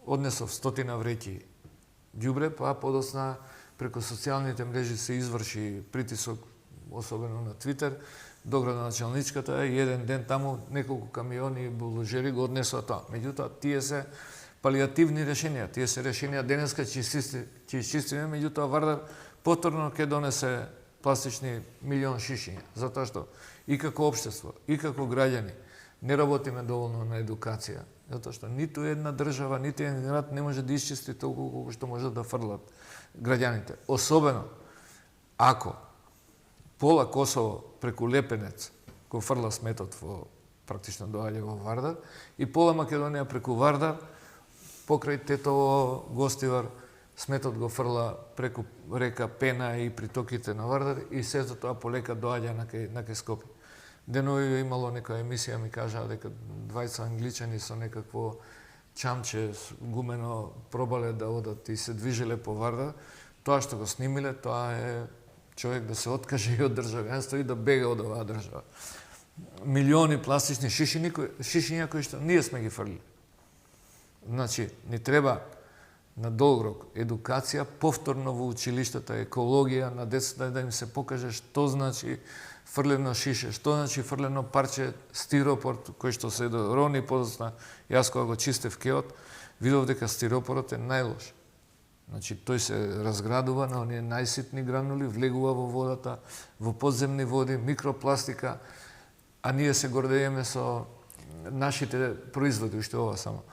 однесов стотина вреќи ѓубре, па подосна преку социјалните мрежи се изврши притисок, особено на Твитер, до градоначалничката и еден ден таму неколку камиони и булдозери го однесоа тоа. Меѓутоа, тие се палиативни решенија, тие се решенија денеска ќе изчистиме, меѓутоа Вардар повторно ќе донесе пластични милион шишиња, затоа што и како општество, и како граѓани не работиме доволно на едукација, затоа што ниту една држава, ниту еден град не може да исчисти толку колку што можат да фрлат граѓаните. Особено ако пола Косово преку Лепенец го фрла сметот во практично доаѓа во Вардар и пола Македонија преку Вардар покрај Тетово, Гостивар, сметот го фрла преку река Пена и притоките на Вардар и сето тоа полека доаѓа на кај Скопје. Денови имало некоја емисија, ми кажаа дека 20 англичани со некакво чамче гумено пробале да одат и се движиле по Вардар. Тоа што го снимиле, тоа е човек да се откаже и од државјанство и да бега од оваа држава. Милиони пластични шишиња кои што ние сме ги фрлили. Значи, ни треба на долг рок едукација, повторно во училиштата, екологија на децата да им се покаже што значи фрлено шише, што значи фрлено парче стиропор кој што се рони подосна. Јас кога го чистев кеот, видов дека стиропорот е најлош. Значи, тој се разградува на оние најситни гранули, влегува во водата, во подземни води, микропластика, а ние се гордееме со нашите производи, уште ова само.